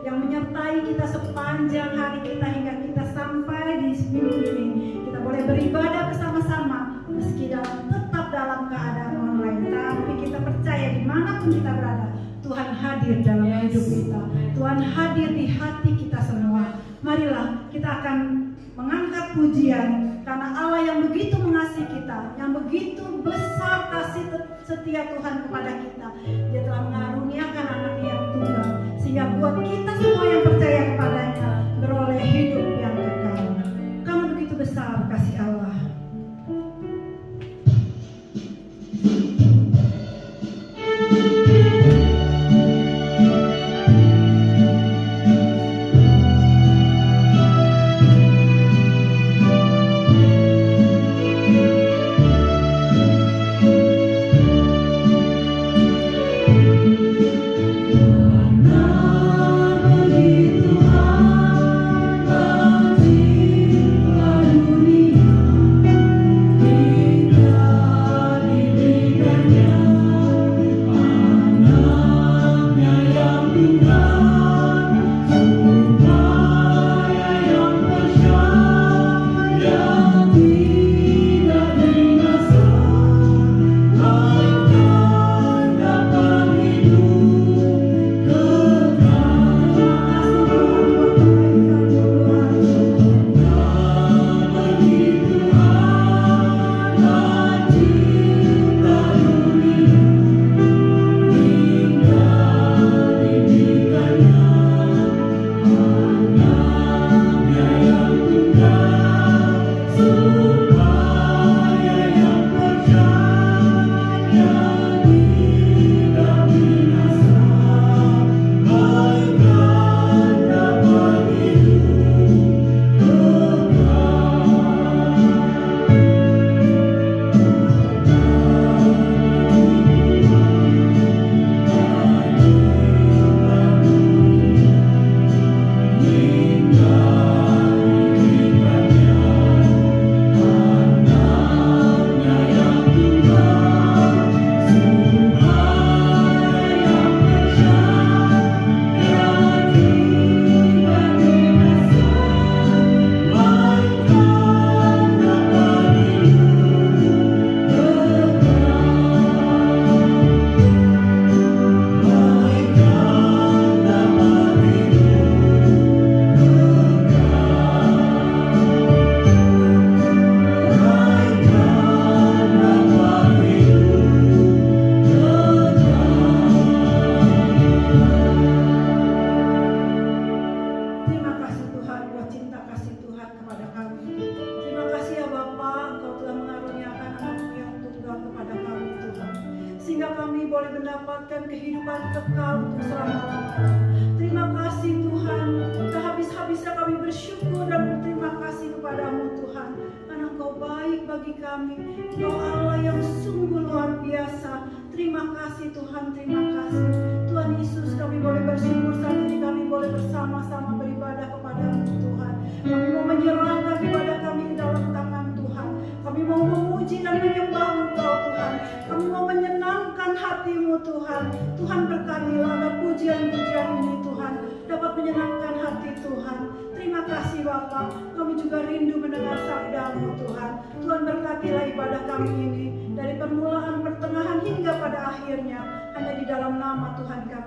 yang menyertai kita sepanjang hari kita hingga kita sampai di minggu ini. Kita boleh beribadah bersama-sama meski tetap dalam keadaan online, tapi kita percaya dimanapun kita berada, Tuhan hadir dalam hidup kita. Tuhan hadir di hati kita semua. Marilah kita akan mengangkat pujian karena Allah yang begitu mengasihi kita, yang begitu besar kasih setia Tuhan kepada kita. Dia telah mengaruniakan anaknya yang tunggal, sehingga buat kita semua yang percaya kepadanya beroleh hidup yang kekal. Karena begitu besar kasih Allah.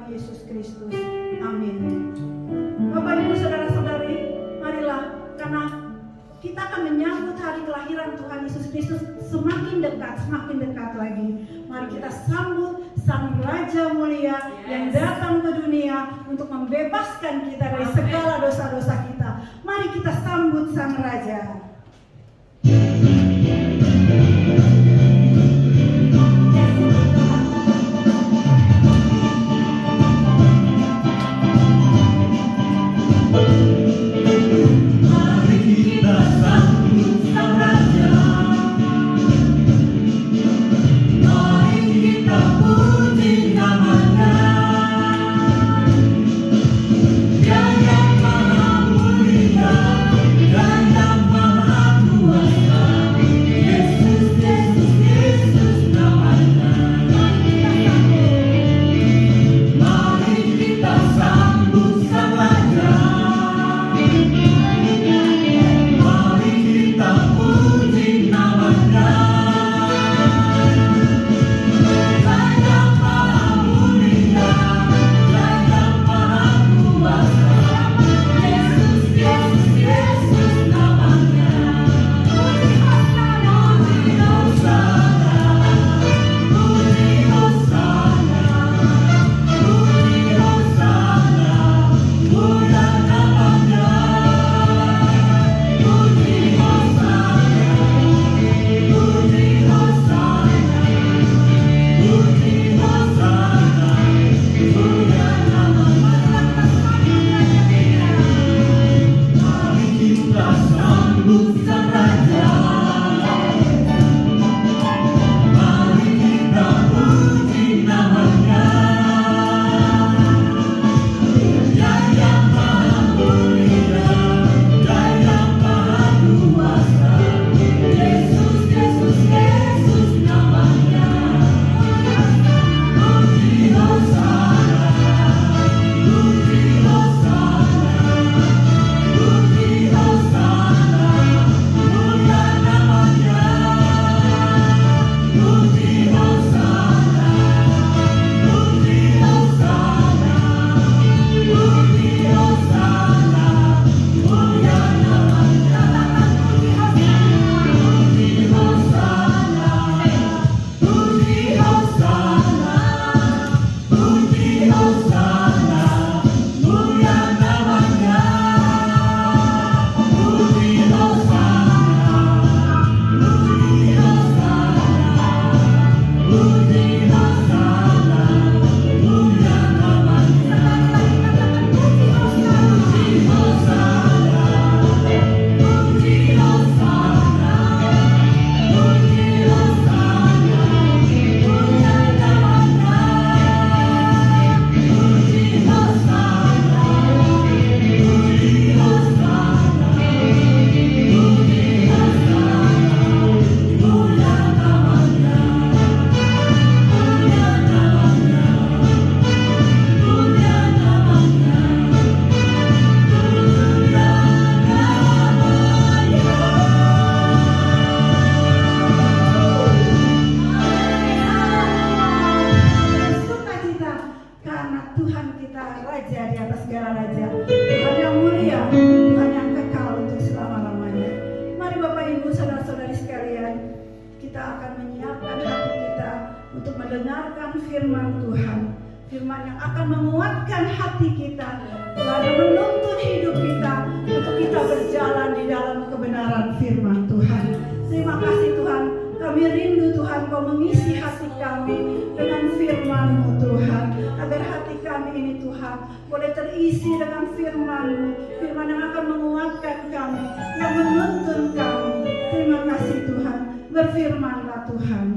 Yesus Kristus. Amin. Bapak Ibu saudara-saudari, marilah karena kita akan menyambut hari kelahiran Tuhan Yesus Kristus semakin dekat lagi. Mari kita sambut Sang Raja mulia yang datang ke dunia untuk membebaskan kita dari segala dosa-dosa kita. Mari kita sambut Sang Raja. Yang maha mulia, yang maha karena Tuhan kita Raja di atas segala raja, Tuhan yang mulia, Tuhan yang kekal untuk selama-lamanya. Mari Bapak Ibu saudara-saudari sekalian, kita akan menyiapkan hati kita untuk mendengarkan firman Tuhan, firman yang akan menguatkan hati kita, Tuhan yang menuntun hidup kita untuk kita berjalan di dalam kebenaran firman Tuhan. Terima kasih Tuhan, kami rindu Tuhan Kau mengisi hati kami dengan firman-Mu Tuhan, agar hati kami ini Tuhan boleh terisi dengan firman-Mu, firman yang akan menguatkan kami, yang menuntun kami. Terima kasih Tuhan, berfirmanlah Tuhan.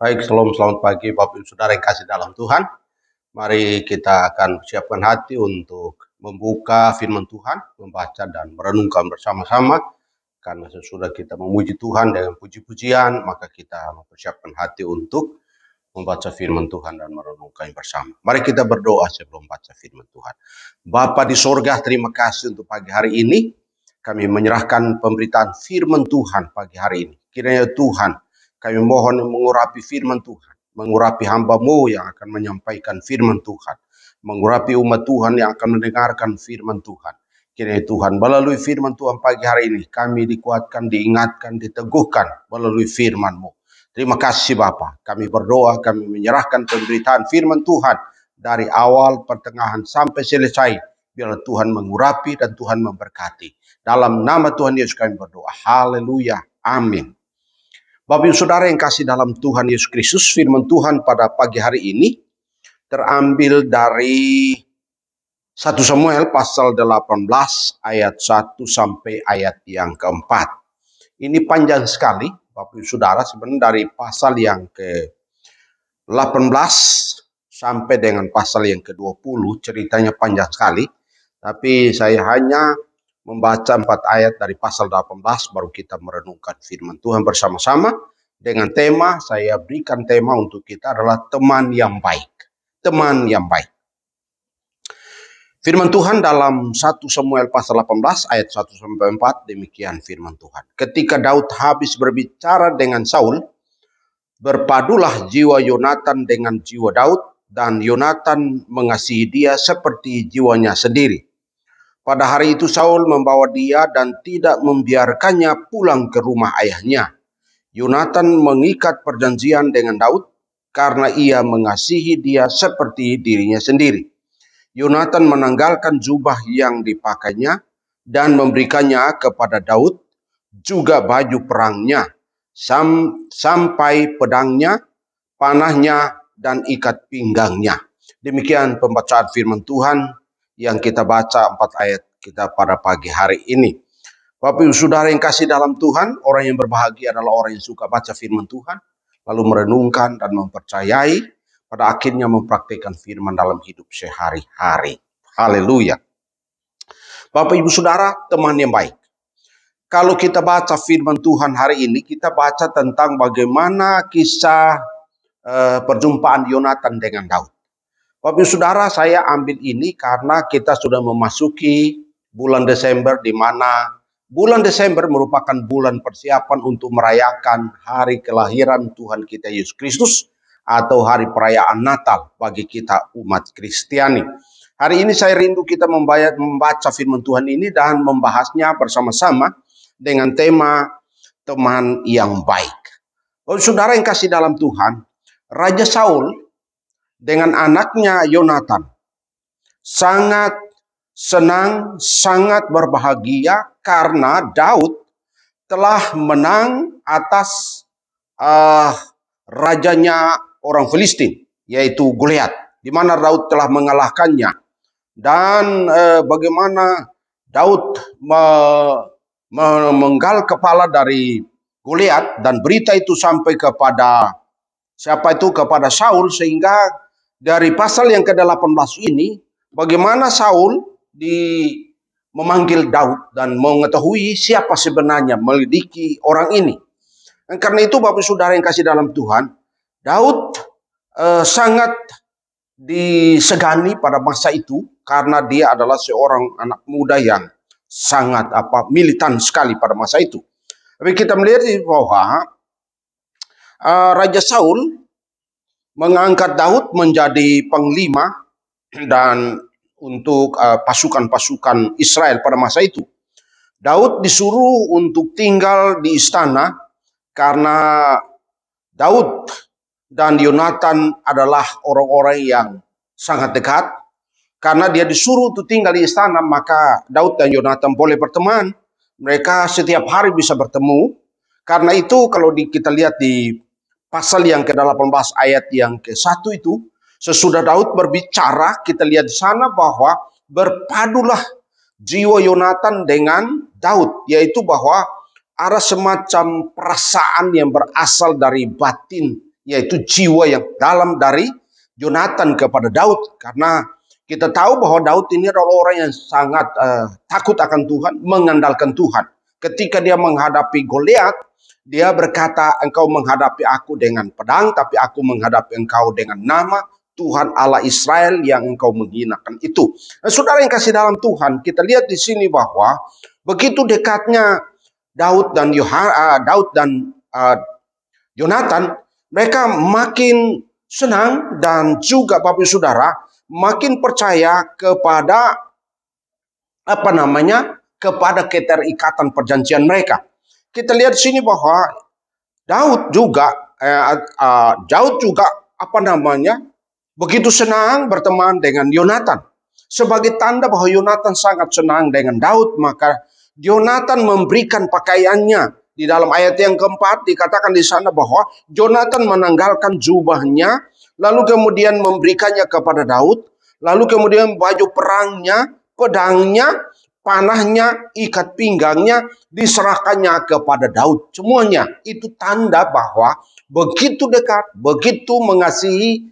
Baik, selamat pagi Bapak Ibu Saudara yang kasih dalam Tuhan. Mari kita akan siapkan hati untuk membuka firman Tuhan, membaca dan merenungkan bersama-sama. Karena sesudah kita memuji Tuhan dengan puji-pujian, maka kita mempersiapkan hati untuk membaca firman Tuhan dan merenungkan bersama. Mari kita berdoa sebelum baca firman Tuhan. Bapa di sorga, terima kasih untuk pagi hari ini. Kami menyerahkan pemberitaan firman Tuhan pagi hari ini. Kiranya Tuhan, kami mohon mengurapi firman Tuhan, mengurapi hamba-Mu yang akan menyampaikan firman Tuhan, mengurapi umat Tuhan yang akan mendengarkan firman Tuhan. Kiranya Tuhan, melalui firman Tuhan pagi hari ini, kami dikuatkan, diingatkan, diteguhkan melalui firman-Mu. Terima kasih Bapa. Kami berdoa, kami menyerahkan pemberitaan firman Tuhan dari awal, pertengahan, sampai selesai. Biarlah Tuhan mengurapi dan Tuhan memberkati. Dalam nama Tuhan Yesus kami berdoa. Haleluya. Amin. Bapak Ibu Saudara yang kasih dalam Tuhan Yesus Kristus, firman Tuhan pada pagi hari ini terambil dari 1 Samuel pasal 18 ayat 1 sampai ayat yang keempat. Ini panjang sekali Bapak Ibu Saudara, sebenarnya dari pasal yang ke-18 sampai dengan pasal yang ke-20 ceritanya panjang sekali. Tapi saya hanya membaca 4 ayat dari pasal 18 baru kita merenungkan firman Tuhan bersama-sama. Dengan tema, saya berikan tema untuk kita adalah teman yang baik. Teman yang baik. Firman Tuhan dalam 1 Samuel pasal 18 ayat 1 sampai 4 demikian firman Tuhan. Ketika Daud habis berbicara dengan Saul, berpadulah jiwa Yonatan dengan jiwa Daud, dan Yonatan mengasihi dia seperti jiwanya sendiri. Pada hari itu Saul membawa dia dan tidak membiarkannya pulang ke rumah ayahnya. Yonatan mengikat perjanjian dengan Daud karena ia mengasihi dia seperti dirinya sendiri. Yonatan menanggalkan jubah yang dipakainya dan memberikannya kepada Daud, juga baju perangnya, sampai pedangnya, panahnya, dan ikat pinggangnya. Demikian pembacaan firman Tuhan yang kita baca 4 ayat kita pada pagi hari ini. Bapak Ibu Saudara yang kasih dalam Tuhan, orang yang berbahagia adalah orang yang suka baca firman Tuhan, lalu merenungkan dan mempercayai, pada akhirnya mempraktikkan firman dalam hidup sehari-hari. Haleluya. Bapak Ibu Saudara, teman yang baik. Kalau kita baca firman Tuhan hari ini, kita baca tentang bagaimana kisah perjumpaan Yonatan dengan Daud. Bapak Ibu Saudara, saya ambil ini karena kita sudah memasuki bulan Desember, di mana bulan Desember merupakan bulan persiapan untuk merayakan hari kelahiran Tuhan kita Yesus Kristus atau hari perayaan Natal bagi kita umat Kristiani. Hari ini saya rindu kita membaca firman Tuhan ini dan membahasnya bersama-sama dengan tema teman yang baik. Bapak Saudara yang kasih dalam Tuhan, Raja Saul dengan anaknya Yonatan sangat senang, sangat berbahagia karena Daud telah menang atas rajanya orang Filistin, yaitu Goliat, di mana Daud telah mengalahkannya. Dan bagaimana Daud menggal kepala dari Goliat, dan berita itu sampai kepada siapa itu? Kepada Saul, sehingga dari pasal yang ke-18 ini, bagaimana Saul memanggil Daud dan mengetahui siapa sebenarnya melidiki orang ini. Dan karena itu Bapak Saudara yang kasih dalam Tuhan, Daud sangat disegani pada masa itu karena dia adalah seorang anak muda yang sangat militan sekali pada masa itu. Tapi kita melihat bahwa Raja Saul mengangkat Daud menjadi panglima dan untuk pasukan-pasukan Israel pada masa itu. Daud disuruh untuk tinggal di istana karena Daud dan Yonatan adalah orang-orang yang sangat dekat. Karena dia disuruh untuk tinggal di istana, maka Daud dan Yonatan boleh berteman. Mereka setiap hari bisa bertemu. Karena itu kalau kita lihat di pasal yang ke-18 ayat yang ke-1 itu, sesudah Daud berbicara, kita lihat di sana bahwa berpadulah jiwa Yonatan dengan Daud, yaitu bahwa ada semacam perasaan yang berasal dari batin, yaitu jiwa yang dalam dari Yonatan kepada Daud. Karena kita tahu bahwa Daud ini adalah orang yang sangat takut akan Tuhan, mengandalkan Tuhan. Ketika dia menghadapi Goliat, dia berkata, engkau menghadapi aku dengan pedang, tapi aku menghadapi engkau dengan nama Tuhan Allah Israel yang engkau menghinakan itu. Nah, saudara yang kasih dalam Tuhan, kita lihat di sini bahwa begitu dekatnya Daud dan Yonatan, mereka makin senang dan juga Bapak Saudara makin percaya kepada kepada keterikatan perjanjian mereka. Kita lihat di sini bahwa Daud juga begitu senang berteman dengan Yonatan. Sebagai tanda bahwa Yonatan sangat senang dengan Daud, maka Yonatan memberikan pakaiannya Di dalam ayat yang keempat dikatakan di sana bahwa Jonathan menanggalkan jubahnya, lalu kemudian memberikannya kepada Daud, lalu kemudian baju perangnya, pedangnya, panahnya, ikat pinggangnya diserahkannya kepada Daud. Semuanya itu tanda bahwa begitu dekat, begitu mengasihi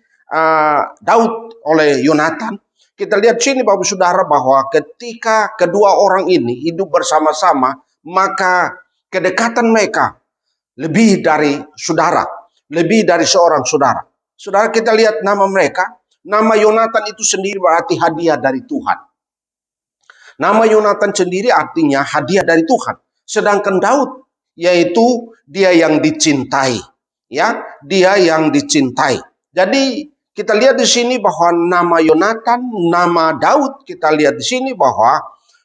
Daud oleh Yonatan. Kita lihat sini Bapak Saudara bahwa ketika kedua orang ini hidup bersama-sama, maka kedekatan mereka lebih dari saudara, lebih dari seorang saudara. Saudara, kita lihat nama mereka, nama Yonatan itu sendiri berarti hadiah dari Tuhan. Nama Yonatan sendiri artinya hadiah dari Tuhan. Sedangkan Daud yaitu dia yang dicintai, ya, dia yang dicintai. Jadi kita lihat di sini bahwa nama Yonatan, nama Daud, kita lihat di sini bahwa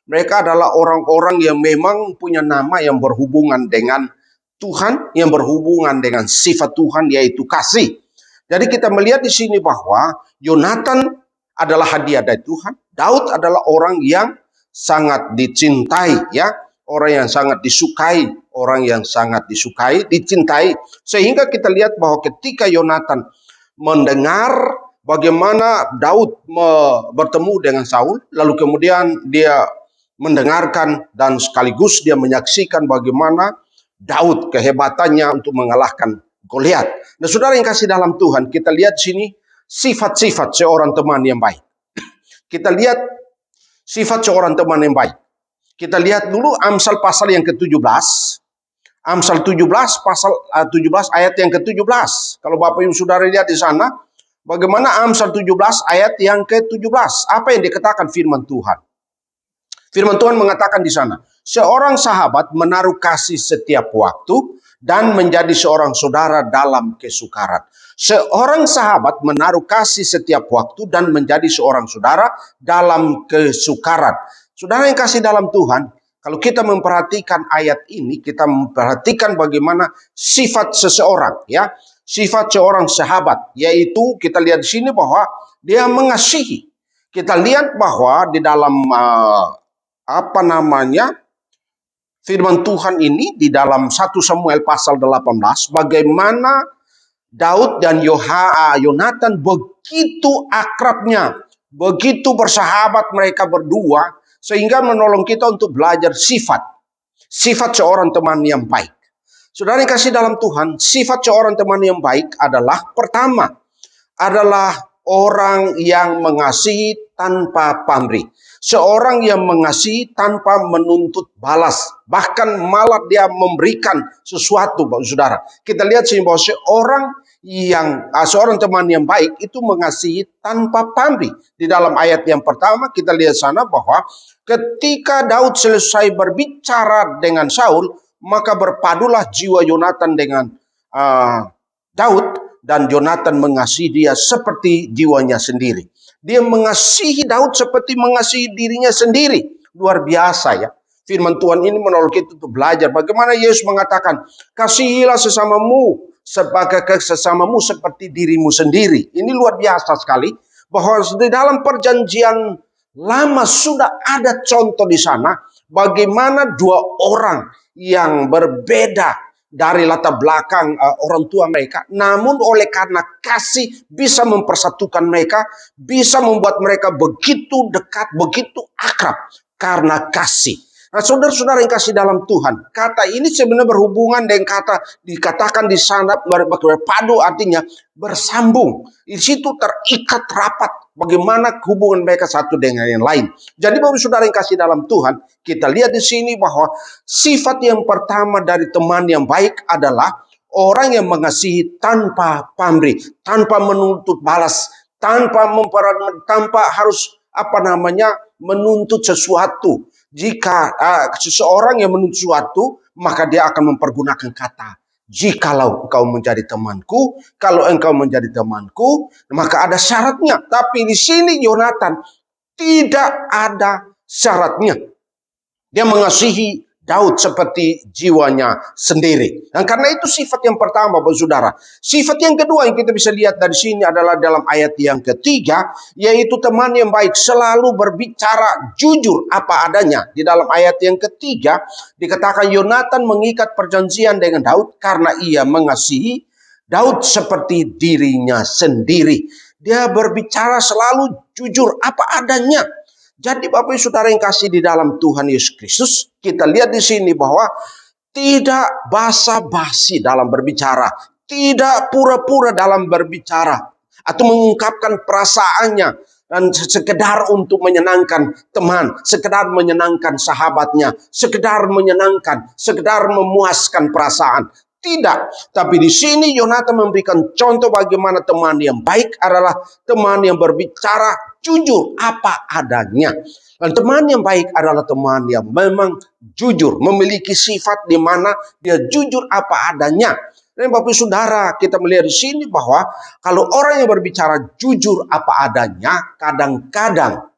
mereka adalah orang-orang yang memang punya nama yang berhubungan dengan Tuhan, yang berhubungan dengan sifat Tuhan yaitu kasih. Jadi kita melihat di sini bahwa Yonatan adalah hadiah dari Tuhan, Daud adalah orang yang sangat dicintai, ya, orang yang sangat disukai, orang yang sangat disukai, dicintai. Sehingga kita lihat bahwa ketika Yonatan mendengar bagaimana Daud bertemu dengan Saul, lalu kemudian dia mendengarkan dan sekaligus dia menyaksikan bagaimana Daud kehebatannya untuk mengalahkan Goliat. Nah, saudara yang kasih dalam Tuhan, kita lihat sini sifat-sifat seorang teman yang baik. Kita lihat sifat seorang teman yang baik. Kita lihat dulu Amsal pasal yang ke-17. Amsal 17 pasal 17 ayat yang ke-17. Kalau Bapak Ibu Saudara lihat di sana, bagaimana Amsal 17 ayat yang ke-17. Apa yang dikatakan firman Tuhan? Firman Tuhan mengatakan di sana, seorang sahabat menaruh kasih setiap waktu dan menjadi seorang saudara dalam kesukaran. Seorang sahabat menaruh kasih setiap waktu dan menjadi seorang saudara dalam kesukaran. Saudara yang kasih dalam Tuhan, kalau kita memperhatikan ayat ini, kita memperhatikan bagaimana sifat seseorang, ya, sifat seorang sahabat, yaitu kita lihat di sini bahwa dia mengasihi. Kita lihat bahwa di dalam firman Tuhan ini di dalam 1 Samuel pasal 18, bagaimana Daud dan Yonatan begitu akrabnya, begitu bersahabat mereka berdua, sehingga menolong kita untuk belajar sifat seorang teman yang baik. Saudara yang kasih dalam Tuhan, sifat seorang teman yang baik adalah pertama, adalah orang yang mengasihi tanpa pamrih. Seorang yang mengasihi tanpa menuntut balas. Bahkan malah dia memberikan sesuatu, Bapak Saudara. Kita lihat sini bahwa seorang teman yang baik itu mengasihi tanpa pamrih. Di dalam ayat yang pertama kita lihat sana bahwa ketika Daud selesai berbicara dengan Saul, maka berpadulah jiwa Yonatan dengan Daud, dan Yonatan mengasihi dia seperti jiwanya sendiri. Dia mengasihi Daud seperti mengasihi dirinya sendiri. Luar biasa, ya. Firman Tuhan ini menolong kita untuk belajar bagaimana Yesus mengatakan, kasihilah sesamamu seperti dirimu sendiri. Ini luar biasa sekali bahwa di dalam perjanjian lama sudah ada contoh di sana bagaimana dua orang yang berbeda dari latar belakang orang tua mereka, namun oleh karena kasih bisa mempersatukan mereka, bisa membuat mereka begitu dekat, begitu akrab karena kasih. Nah, saudara-saudara yang kasih dalam Tuhan, kata ini sebenarnya berhubungan dengan kata dikatakan di sana berpadu, artinya bersambung. Di situ terikat rapat bagaimana hubungan mereka satu dengan yang lain. Jadi Bapak Saudara yang kasih dalam Tuhan, kita lihat di sini bahwa sifat yang pertama dari teman yang baik adalah orang yang mengasihi tanpa pamrih, tanpa menuntut balas, tanpa harus menuntut sesuatu. Jika seseorang yang menuntut sesuatu, maka dia akan mempergunakan kata, jikalau engkau menjadi temanku, kalau engkau menjadi temanku, maka ada syaratnya. Tapi di sini Yonatan tidak ada syaratnya. Dia mengasihi Daud seperti jiwanya sendiri. Dan karena itu sifat yang pertama, Bapak Saudara. Sifat yang kedua yang kita bisa lihat dari sini adalah dalam ayat yang ketiga, yaitu teman yang baik selalu berbicara jujur apa adanya. Di dalam ayat yang ketiga dikatakan Yonatan mengikat perjanjian dengan Daud karena ia mengasihi Daud seperti dirinya sendiri. Dia berbicara selalu jujur apa adanya. Jadi Bapak Ibu Saudara yang kasih di dalam Tuhan Yesus Kristus, kita lihat di sini bahwa tidak basa-basi dalam berbicara, tidak pura-pura dalam berbicara, atau mengungkapkan perasaannya dan sekedar untuk menyenangkan teman, sekedar menyenangkan sahabatnya, sekedar menyenangkan, sekedar memuaskan perasaan. Tidak, tapi di sini Yonatan memberikan contoh bagaimana teman yang baik adalah teman yang berbicara jujur apa adanya. Dan teman yang baik adalah teman yang memang jujur, memiliki sifat di mana dia jujur apa adanya. Dan Bapak Saudara, kita melihat di sini bahwa kalau orang yang berbicara jujur apa adanya, kadang-kadang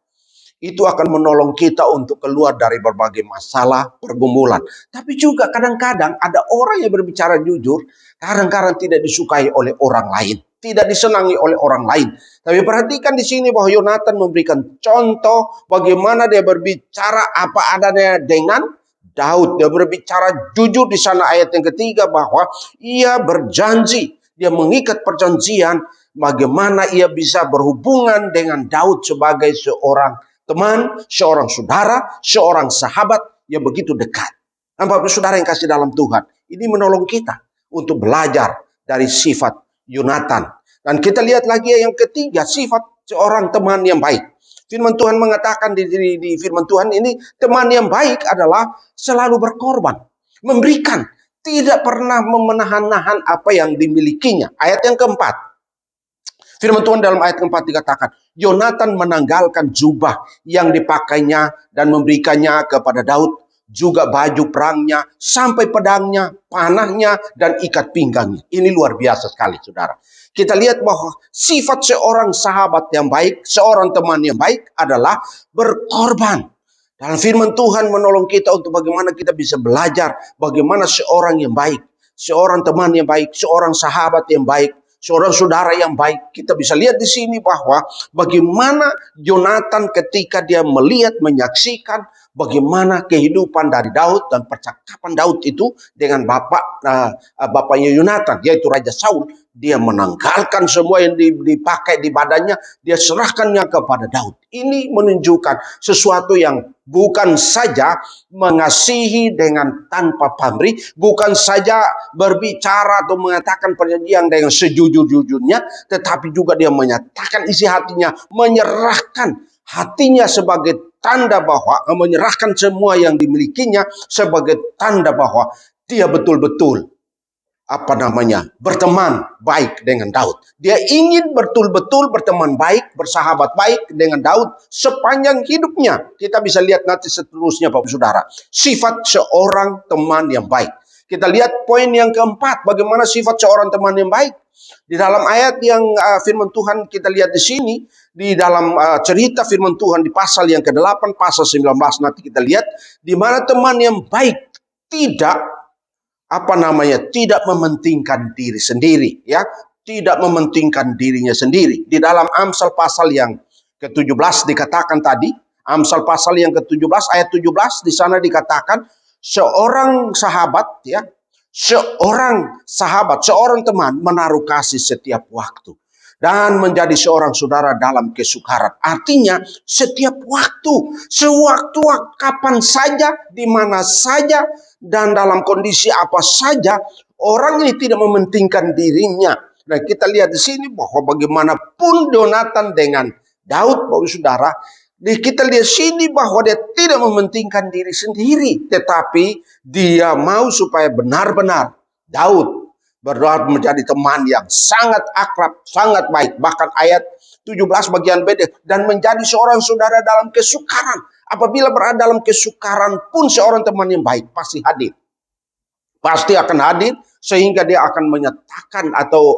itu akan menolong kita untuk keluar dari berbagai masalah, pergumulan. Tapi juga kadang-kadang ada orang yang berbicara jujur, kadang-kadang tidak disukai oleh orang lain, tidak disenangi oleh orang lain. Tapi perhatikan di sini bahwa Yonatan memberikan contoh bagaimana dia berbicara apa adanya dengan Daud. Dia berbicara jujur di sana ayat yang ketiga bahwa ia berjanji, dia mengikat perjanjian bagaimana ia bisa berhubungan dengan Daud sebagai seorang teman, seorang saudara, seorang sahabat yang begitu dekat. Dan Bapak Saudara yang kasih dalam Tuhan, ini menolong kita untuk belajar dari sifat Yonatan. Dan kita lihat lagi yang ketiga, sifat seorang teman yang baik. Firman Tuhan mengatakan di firman Tuhan ini, teman yang baik adalah selalu berkorban, memberikan, tidak pernah memenahan-nahan apa yang dimilikinya. Ayat yang keempat, firman Tuhan dalam ayat keempat dikatakan, Yonatan menanggalkan jubah yang dipakainya dan memberikannya kepada Daud, juga baju perangnya, sampai pedangnya, panahnya, dan ikat pinggangnya. Ini luar biasa sekali, saudara. Kita lihat bahwa sifat seorang sahabat yang baik, seorang teman yang baik adalah berkorban. Dalam firman Tuhan menolong kita untuk bagaimana kita bisa belajar bagaimana seorang yang baik, seorang teman yang baik, seorang sahabat yang baik, seorang saudara yang baik. Kita bisa lihat di sini bahwa bagaimana Yonatan ketika dia melihat, menyaksikan bagaimana kehidupan dari Daud dan percakapan Daud itu dengan bapaknya Yonatan, yaitu Raja Saul. Dia menanggalkan semua yang dipakai di badannya, dia serahkannya kepada Daud. Ini menunjukkan sesuatu yang bukan saja mengasihi dengan tanpa pamrih, bukan saja berbicara atau mengatakan perjanjian dengan sejujur-jujurnya, tetapi juga dia menyatakan isi hatinya, menyerahkan hatinya sebagai tanda bahwa menyerahkan semua yang dimilikinya sebagai tanda bahwa dia betul-betul berteman baik dengan Daud. Dia ingin betul-betul berteman baik, bersahabat baik dengan Daud sepanjang hidupnya. Kita bisa lihat nanti seterusnya Bapak Saudara, sifat seorang teman yang baik. Kita lihat poin yang keempat, bagaimana sifat seorang teman yang baik. Di dalam ayat yang firman Tuhan kita lihat di sini, di dalam cerita firman Tuhan di pasal yang ke-8, pasal 19 nanti kita lihat, di mana teman yang baik tidak tidak mementingkan diri sendiri, ya, tidak mementingkan dirinya sendiri. Di dalam Amsal pasal yang ke-17 dikatakan tadi, Amsal pasal yang ke-17 ayat 17 di sana dikatakan seorang sahabat, ya, seorang teman menaruh kasih setiap waktu dan menjadi seorang saudara dalam kesukaran. Artinya setiap waktu, sewaktu kapan saja, di mana saja, dan dalam kondisi apa saja, orang ini tidak mementingkan dirinya. Nah, kita lihat di sini bahwa bagaimanapun Yonatan dengan Daud, Bapak Saudara, kita lihat sini bahwa dia tidak mementingkan diri sendiri, tetapi dia mau supaya benar-benar Daud berdoa menjadi teman yang sangat akrab, sangat baik. Bahkan ayat 17 bagian B, dan menjadi seorang saudara dalam kesukaran. Apabila berada dalam kesukaran pun seorang teman yang baik pasti hadir. Pasti akan hadir sehingga dia akan menyatakan atau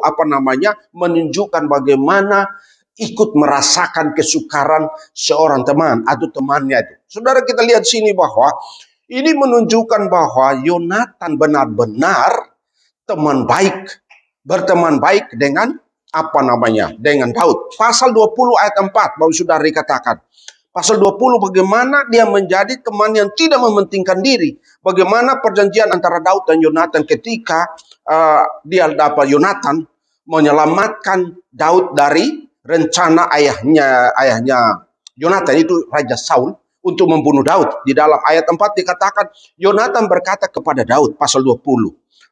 menunjukkan bagaimana ikut merasakan kesukaran seorang teman atau temannya itu. Saudara, kita lihat sini bahwa Ini menunjukkan bahwa Yonatan benar-benar teman baik, berteman baik dengan dengan Daud. Pasal 20 ayat 4, Bapak Saudara dikatakan. Pasal 20 bagaimana dia menjadi teman yang tidak mementingkan diri. Bagaimana perjanjian antara Daud dan Yonatan ketika Yonatan menyelamatkan Daud dari rencana ayahnya Yonatan, itu Raja Saul, untuk membunuh Daud. Di dalam ayat 4 dikatakan, Yonatan berkata kepada Daud, pasal 20,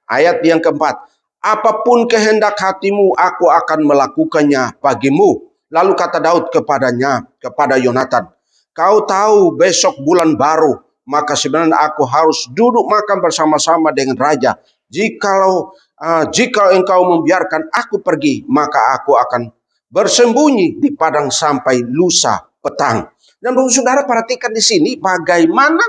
ayat yang keempat, apapun kehendak hatimu, aku akan melakukannya bagimu. Lalu kata Daud kepada Yonatan, kau tahu besok bulan baru, maka sebenarnya aku harus duduk makan bersama-sama dengan raja. Jika engkau membiarkan aku pergi, maka aku akan bersembunyi di padang sampai lusa petang. Dan saudara perhatikan di sini bagaimana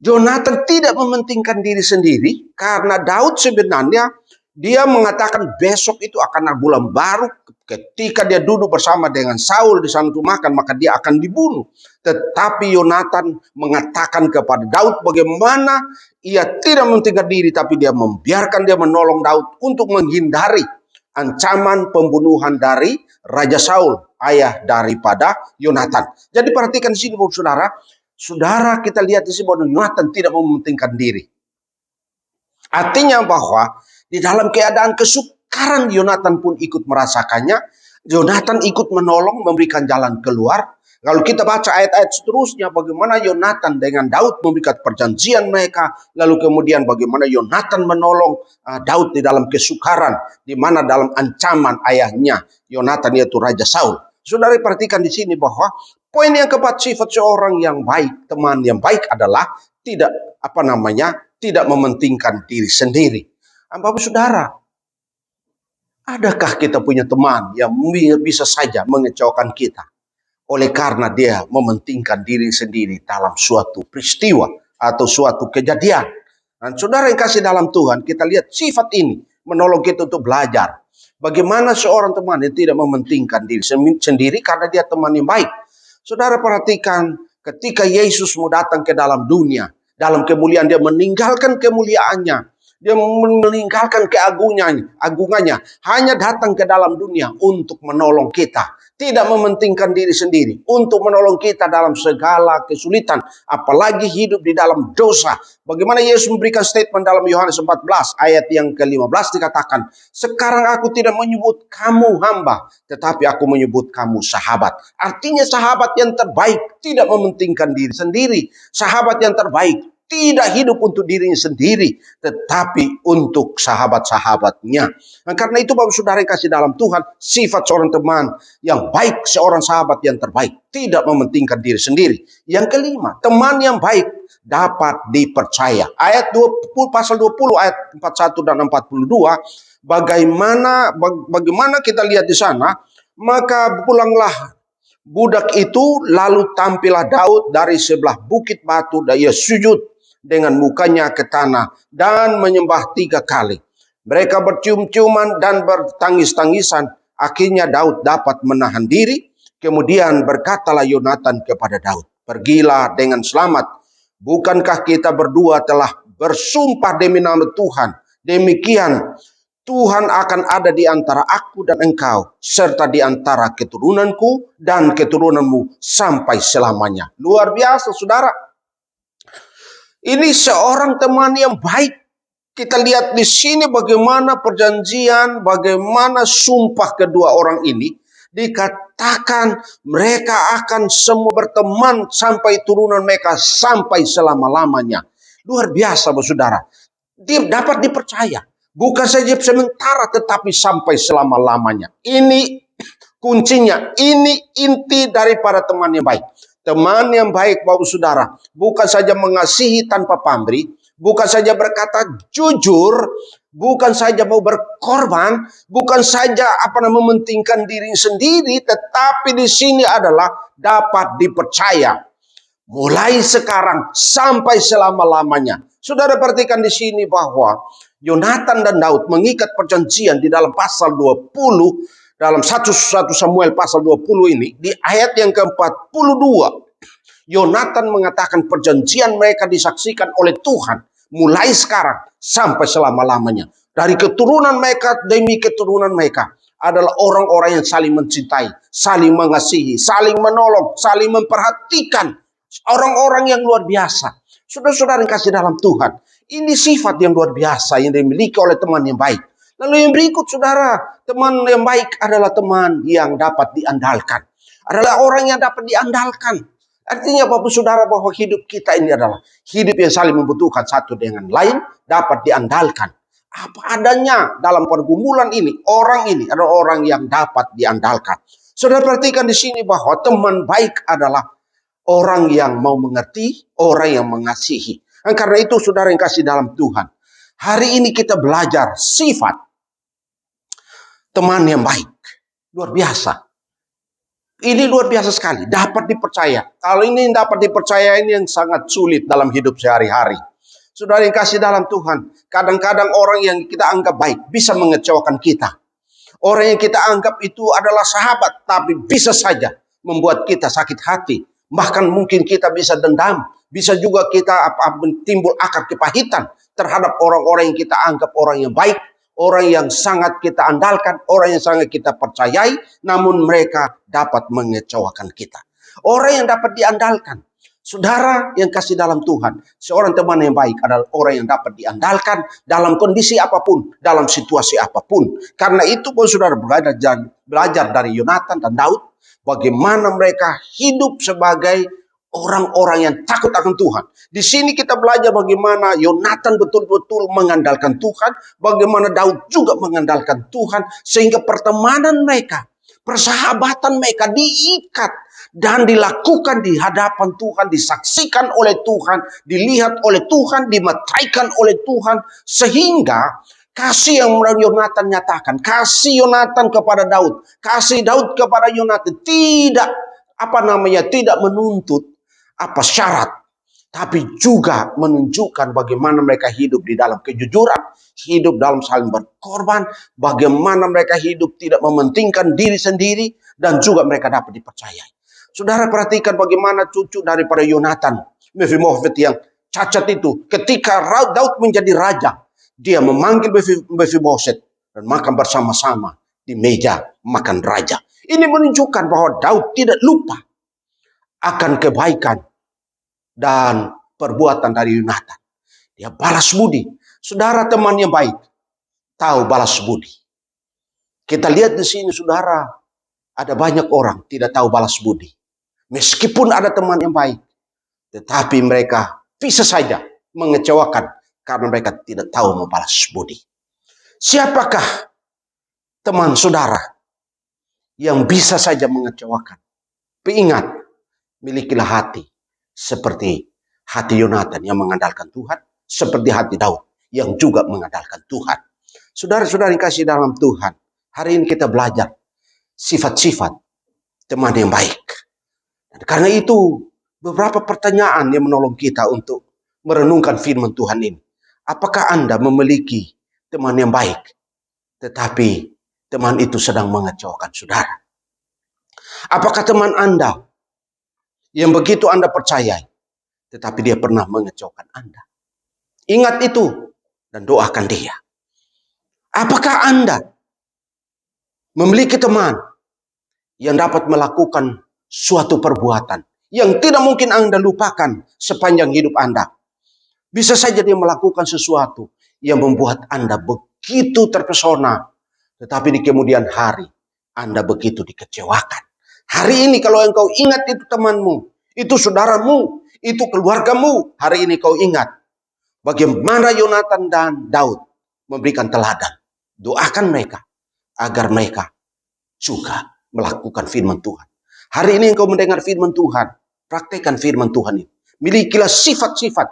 Yonatan tidak mementingkan diri sendiri, karena Daud sebenarnya dia mengatakan besok itu akan ada bulan baru, ketika dia duduk bersama dengan Saul di sana untuk makan, maka dia akan dibunuh. Tetapi Yonatan mengatakan kepada Daud bagaimana ia tidak mementingkan diri, tapi dia membiarkan dia menolong Daud untuk menghindari ancaman pembunuhan dari Raja Saul, ayah daripada Yonatan. Jadi perhatikan di sini, saudara, kita lihat di sini bahwa Yonatan tidak mementingkan diri. Artinya bahwa di dalam keadaan kesukaran Yonatan pun ikut merasakannya. Yonatan ikut menolong, memberikan jalan keluar. Kalau kita baca ayat-ayat seterusnya, bagaimana Yonatan dengan Daud memberikan perjanjian mereka, lalu kemudian bagaimana Yonatan menolong Daud di dalam kesukaran, di mana dalam ancaman ayahnya Yonatan, yaitu Raja Saul. Saudara perhatikan di sini bahwa poin yang keempat, sifat seorang yang baik, teman yang baik adalah tidak mementingkan diri sendiri. Bapak Saudara, adakah kita punya teman yang bisa saja mengecewakan kita oleh karena dia mementingkan diri sendiri dalam suatu peristiwa atau suatu kejadian? Dan saudara yang kasih dalam Tuhan, kita lihat sifat ini menolong kita untuk belajar bagaimana seorang teman yang tidak mementingkan diri sendiri karena dia teman yang baik. Saudara perhatikan ketika Yesus mau datang ke dalam dunia, dalam kemuliaan dia meninggalkan kemuliaannya, dia meninggalkan keagungannya, hanya datang ke dalam dunia untuk menolong kita. Tidak mementingkan diri sendiri, untuk menolong kita dalam segala kesulitan, apalagi hidup di dalam dosa. Bagaimana Yesus memberikan statement dalam Yohanes 14 ayat yang ke-15 dikatakan, sekarang aku tidak menyebut kamu hamba, tetapi aku menyebut kamu sahabat. Artinya sahabat yang terbaik tidak mementingkan diri sendiri. Sahabat yang terbaik tidak hidup untuk dirinya sendiri, tetapi untuk sahabat-sahabatnya. Dan karena itu Bapak Saudara yang kasih dalam Tuhan, sifat seorang teman yang baik, seorang sahabat yang terbaik, tidak mementingkan diri sendiri. Yang kelima, teman yang baik dapat dipercaya. Pasal 20 ayat 41 dan 42, bagaimana kita lihat di sana, maka pulanglah budak itu, lalu tampillah Daud dari sebelah bukit batu, dan ia sujud dengan mukanya ke tanah dan menyembah 3 kali. Mereka bercium-ciuman dan bertangis-tangisan. Akhirnya Daud dapat menahan diri. Kemudian berkatalah Yonatan kepada Daud, pergilah dengan selamat. Bukankah kita berdua telah bersumpah demi nama Tuhan, demikian Tuhan akan ada di antara aku dan engkau, serta di antara keturunanku dan keturunanmu sampai selamanya. Luar biasa, saudara. Ini seorang teman yang baik. Kita lihat di sini bagaimana perjanjian, bagaimana sumpah kedua orang ini. Dikatakan mereka akan semua berteman sampai turunan mereka sampai selama-lamanya. Luar biasa, saudara. Dia dapat dipercaya. Bukan saja sementara, tetapi sampai selama-lamanya. Ini kuncinya, ini inti daripada teman yang baik. Teman yang baik, Bapak Saudara, bukan saja mengasihi tanpa pamrih, bukan saja berkata jujur, bukan saja mau berkorban, bukan saja mementingkan diri sendiri, tetapi di sini adalah dapat dipercaya. Mulai sekarang sampai selama-lamanya. Saudara perhatikan di sini bahwa Yonatan dan Daud mengikat perjanjian di dalam pasal 20, dalam 1 Samuel pasal 20 ini, di ayat yang ke-42. Yonatan mengatakan perjanjian mereka disaksikan oleh Tuhan mulai sekarang sampai selama-lamanya. Dari keturunan mereka demi keturunan mereka adalah orang-orang yang saling mencintai, saling mengasihi, saling menolong, saling memperhatikan. Orang-orang yang luar biasa. Saudara-saudara yang kasih dalam Tuhan, ini sifat yang luar biasa yang dimiliki oleh teman yang baik. Lalu yang berikut, saudara, teman yang baik adalah teman yang dapat diandalkan. Adalah orang yang dapat diandalkan. Artinya Bapak Saudara bahwa hidup kita ini adalah hidup yang saling membutuhkan satu dengan lain, dapat diandalkan. Apa adanya dalam pergumulan ini, orang ini adalah orang yang dapat diandalkan. Saudara perhatikan di sini bahwa teman baik adalah orang yang mau mengerti, orang yang mengasihi. Dan karena itu saudara yang kasih dalam Tuhan, hari ini kita belajar sifat teman yang baik. Luar biasa. Ini luar biasa sekali, dapat dipercaya. Kalau ini dapat dipercaya, ini yang sangat sulit dalam hidup sehari-hari. Saudara yang kasih dalam Tuhan, kadang-kadang orang yang kita anggap baik bisa mengecewakan kita. Orang yang kita anggap itu adalah sahabat, tapi bisa saja membuat kita sakit hati. Bahkan mungkin kita bisa dendam, bisa juga kita timbul akar kepahitan terhadap orang-orang yang kita anggap orang yang baik. Orang yang sangat kita andalkan, orang yang sangat kita percayai, namun mereka dapat mengecewakan kita. Orang yang dapat diandalkan, saudara yang kasih dalam Tuhan, seorang teman yang baik adalah orang yang dapat diandalkan dalam kondisi apapun, dalam situasi apapun. Karena itu pun saudara belajar dari Yonatan dan Daud, bagaimana mereka hidup sebagai orang-orang yang takut akan Tuhan. Di sini kita belajar bagaimana Yonatan betul-betul mengandalkan Tuhan, bagaimana Daud juga mengandalkan Tuhan, sehingga pertemanan mereka, persahabatan mereka diikat dan dilakukan di hadapan Tuhan, disaksikan oleh Tuhan, dilihat oleh Tuhan, dimeteraikan oleh Tuhan, sehingga kasih yang Yonatan nyatakan, kasih Yonatan kepada Daud, kasih Daud kepada Yonatan tidak tidak menuntut syarat, tapi juga menunjukkan bagaimana mereka hidup di dalam kejujuran, hidup dalam saling berkorban, bagaimana mereka hidup tidak mementingkan diri sendiri, dan juga mereka dapat dipercayai. Saudara perhatikan bagaimana cucu daripada Yonatan, Mephibosheth yang cacat itu, ketika Daud menjadi raja, dia memanggil Mephibosheth dan makan bersama-sama di meja makan raja. Ini menunjukkan bahwa Daud tidak lupa akan kebaikan dan perbuatan dari Yonatan. Dia balas budi. Saudara teman yang baik tahu balas budi. Kita lihat di sini saudara, ada banyak orang tidak tahu balas budi. Meskipun ada teman yang baik, tetapi mereka bisa saja mengecewakan karena mereka tidak tahu membalas budi. Siapakah teman saudara yang bisa saja mengecewakan? Ingat, milikilah hati seperti hati Yonatan yang mengandalkan Tuhan, seperti hati Daud yang juga mengandalkan Tuhan. Saudara-saudara yang kasih dalam Tuhan, hari ini kita belajar sifat-sifat teman yang baik. Dan karena itu, beberapa pertanyaan yang menolong kita untuk merenungkan firman Tuhan ini. Apakah Anda memiliki teman yang baik, tetapi teman itu sedang mengecewakan saudara? Apakah teman Anda yang begitu Anda percayai, tetapi dia pernah mengecewakan Anda? Ingat itu dan doakan dia. Apakah Anda memiliki teman yang dapat melakukan suatu perbuatan yang tidak mungkin Anda lupakan sepanjang hidup Anda? Bisa saja dia melakukan sesuatu yang membuat Anda begitu terpesona, tetapi di kemudian hari Anda begitu dikecewakan. Hari ini kalau engkau ingat itu temanmu, itu saudaramu, itu keluargamu, hari ini kau ingat bagaimana Yonatan dan Daud memberikan teladan. Doakan mereka agar mereka juga melakukan firman Tuhan. Hari ini engkau mendengar firman Tuhan, praktekkan firman Tuhan ini. Milikilah sifat-sifat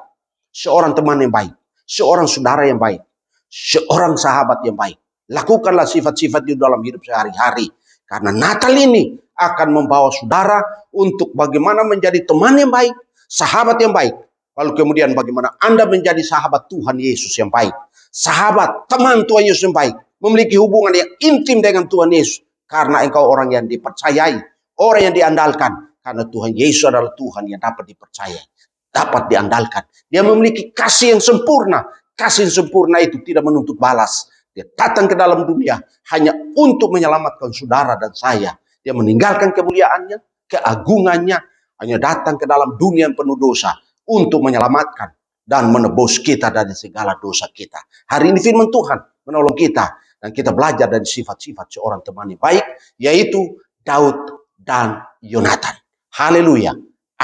seorang teman yang baik, seorang saudara yang baik, seorang sahabat yang baik. Lakukanlah sifat-sifat itu dalam hidup sehari-hari. Karena Natal ini akan membawa saudara untuk bagaimana menjadi teman yang baik, sahabat yang baik. Lalu kemudian bagaimana Anda menjadi sahabat Tuhan Yesus yang baik. Sahabat, teman Tuhan Yesus yang baik. Memiliki hubungan yang intim dengan Tuhan Yesus. Karena engkau orang yang dipercayai, orang yang diandalkan. Karena Tuhan Yesus adalah Tuhan yang dapat dipercaya, dapat diandalkan. Dia memiliki kasih yang sempurna. Kasih yang sempurna itu tidak menuntut balas. Dia datang ke dalam dunia hanya untuk menyelamatkan saudara dan saya. Dia meninggalkan kemuliaannya, keagungannya, hanya datang ke dalam dunia yang penuh dosa untuk menyelamatkan dan menebus kita dari segala dosa kita. Hari ini firman Tuhan menolong kita, dan kita belajar dari sifat-sifat seorang teman yang baik, yaitu Daud dan Yonatan. Haleluya.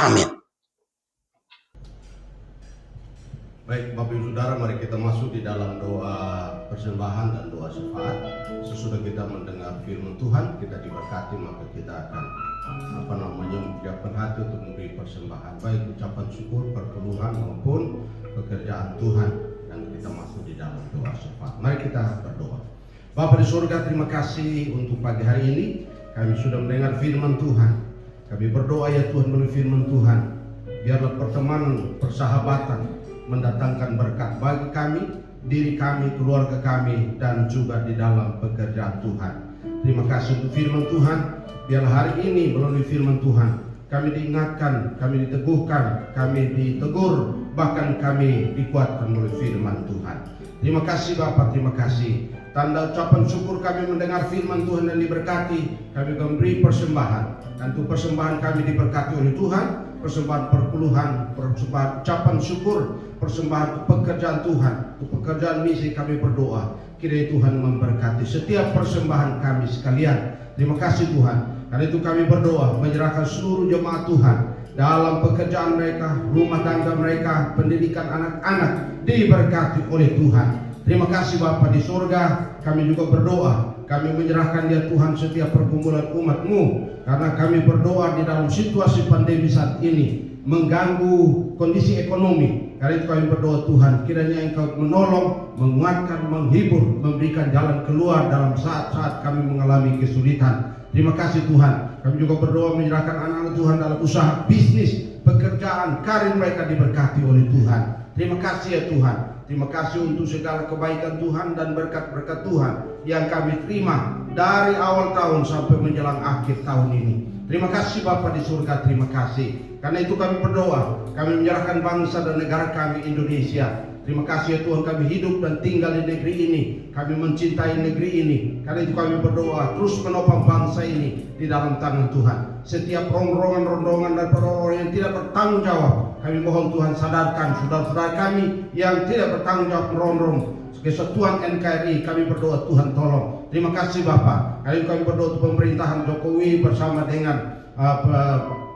Amin. Baik, Bapak Ibu Saudara, mari kita masuk di dalam doa persembahan dan doa syafaat. Sesudah kita mendengar firman Tuhan, kita diberkati, maka kita akan menyiapkan hati untuk memberi persembahan, baik ucapan syukur, perkeluhan maupun pekerjaan Tuhan, dan kita masuk di dalam doa syafaat. Mari kita berdoa. Bapa di surga, terima kasih untuk pagi hari ini. Kami sudah mendengar firman Tuhan. Kami berdoa ya Tuhan melalui firman Tuhan, biarlah pertemanan, persahabatan mendatangkan berkat bagi kami, diri kami, keluarga kami, dan juga di dalam pekerjaan Tuhan. Terima kasih untuk firman Tuhan. Biarlah hari ini melalui firman Tuhan kami diingatkan, kami diteguhkan, kami ditegur, bahkan kami dikuatkan melalui firman Tuhan. Terima kasih Bapak, terima kasih. Tanda ucapan syukur kami mendengar firman Tuhan dan diberkati. Kami memberi persembahan, dan untuk persembahan kami diberkati oleh Tuhan. Persembahan perpuluhan, persembahan ucapan syukur, persembahan pekerjaan Tuhan, untuk pekerjaan misi kami berdoa. Kiranya Tuhan memberkati setiap persembahan kami sekalian. Terima kasih Tuhan. Karena itu kami berdoa menyerahkan seluruh jemaat Tuhan dalam pekerjaan mereka, rumah tangga mereka, pendidikan anak-anak diberkati oleh Tuhan. Terima kasih Bapa di surga. Kami juga berdoa, kami menyerahkan ya Tuhan setiap pergumulan umat-Mu, karena kami berdoa di dalam situasi pandemi saat ini mengganggu kondisi ekonomi. Karena itu kami berdoa Tuhan, kiranya Engkau menolong, menguatkan, menghibur, memberikan jalan keluar dalam saat-saat kami mengalami kesulitan. Terima kasih Tuhan. Kami juga berdoa menyerahkan anak-anak Tuhan dalam usaha, bisnis, pekerjaan, karir mereka diberkati oleh Tuhan. Terima kasih ya Tuhan. Terima kasih untuk segala kebaikan Tuhan dan berkat-berkat Tuhan yang kami terima dari awal tahun sampai menjelang akhir tahun ini. Terima kasih Bapa di surga, terima kasih. Karena itu kami berdoa, kami menyerahkan bangsa dan negara kami Indonesia. Terima kasih ya Tuhan, kami hidup dan tinggal di negeri ini. Kami mencintai negeri ini. Karena itu kami berdoa, terus menopang bangsa ini di dalam tangan Tuhan. Setiap rongrongan-rondongan dan orang yang tidak bertanggung jawab, kami mohon Tuhan sadarkan saudara-saudara kami yang tidak bertanggung jawab merongrong kesatuan NKRI. Kami berdoa Tuhan tolong. Terima kasih Bapak. Kami berdoa untuk pemerintahan Jokowi bersama dengan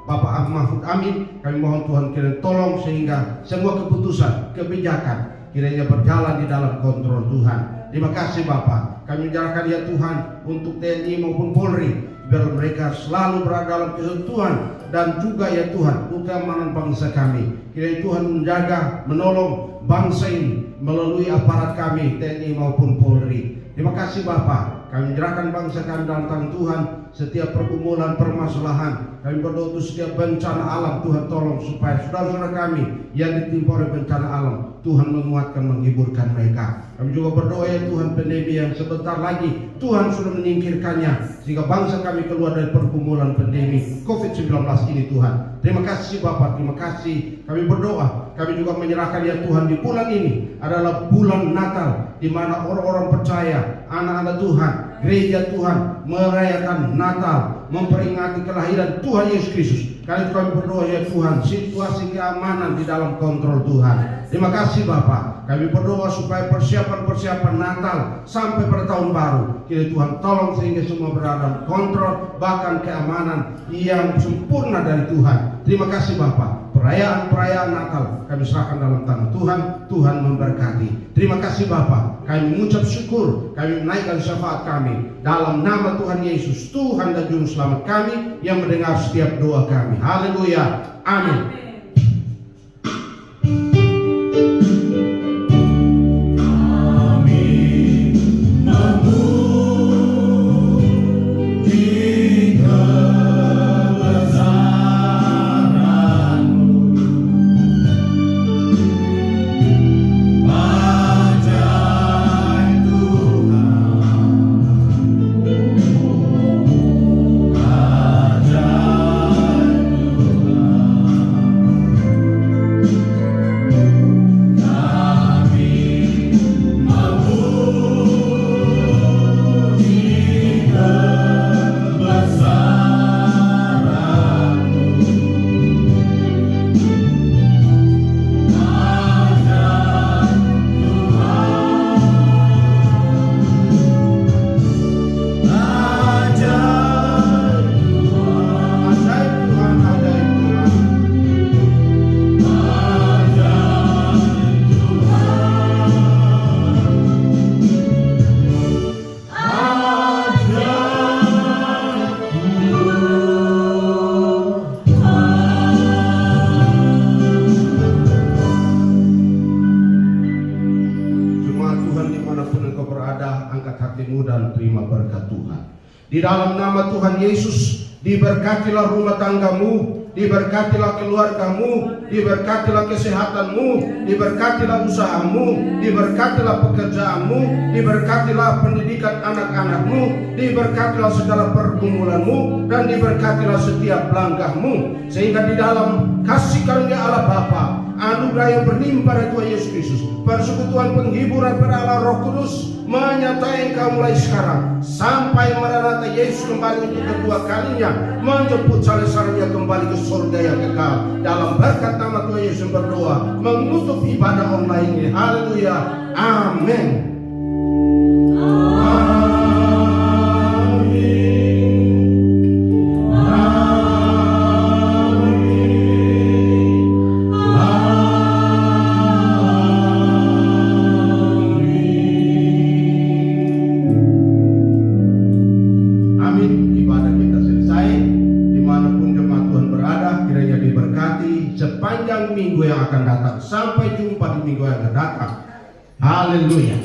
Bapak Mahfud Amin. Kami mohon Tuhan kiranya tolong sehingga semua keputusan, kebijakan kiranya berjalan di dalam kontrol Tuhan. Terima kasih Bapak. Kami menyerahkan ya Tuhan untuk TNI maupun Polri, biar mereka selalu berada dalam kesatuan, dan juga ya Tuhan untuk keamanan bangsa kami. Kiranya Tuhan menjaga, menolong bangsa ini melalui aparat kami TNI maupun Polri. Terima kasih Bapak. Kami menyerahkan bangsa kami dalam tangan Tuhan. Setiap pergumulan, permasalahan, kami berdoa untuk setiap bencana alam, Tuhan tolong supaya saudara-saudara kami yang ditimpa oleh bencana alam, Tuhan menguatkan, menghiburkan mereka. Kami juga berdoa ya Tuhan, pandemi yang sebentar lagi Tuhan sudah menyingkirkannya, sehingga bangsa kami keluar dari pergumulan pandemi COVID-19 ini Tuhan. Terima kasih Bapak, terima kasih. Kami berdoa, kami juga menyerahkan ya Tuhan, di bulan ini adalah bulan Natal, di mana orang-orang percaya, anak-anak Tuhan, gereja Tuhan merayakan Natal, memperingati kelahiran Tuhan Yesus Kristus. Karena itu kami berdoa ya Tuhan, situasi keamanan di dalam kontrol Tuhan. Terima kasih Bapak. Kami berdoa supaya persiapan-persiapan Natal sampai pada tahun baru, kiranya Tuhan tolong sehingga semua berada dalam kontrol, bahkan keamanan yang sempurna dari Tuhan. Terima kasih Bapak. Perayaan-perayaan Natal kami serahkan dalam tangan Tuhan. Tuhan memberkati. Terima kasih Bapak. Kami mengucap syukur, kami menaikkan syafaat kami dalam nama Tuhan Yesus, Tuhan dan Juru Selamat kami, yang mendengar setiap doa kami. Haleluya. Amin. berkat Tuhan. Di dalam nama Tuhan Yesus, diberkatilah rumah tanggamu, diberkatilah keluargamu, diberkatilah kesehatanmu, diberkatilah usahamu, diberkatilah pekerjaanmu, diberkatilah pendidikan anak-anakmu, diberkatilah segala pergumulanmu, dan diberkatilah setiap langkahmu. Sehingga di dalam kasih karunia Allah Bapa, anugerah yang berlimpah dari Tuhan Yesus Kristus, persekutuan penghiburan pada Allah Roh Kudus menyertai engkau mulai sekarang sampai Maranatha Yesus kembali untuk kedua kalinya menjemput saleh-salehnya kembali ke surga yang kekal. Dalam berkat nama Tuhan Yesus berdoa menutup ibadah online ini. Haleluya. Amin. Sepanjang minggu yang akan datang. Sampai jumpa di minggu yang akan datang. Haleluya.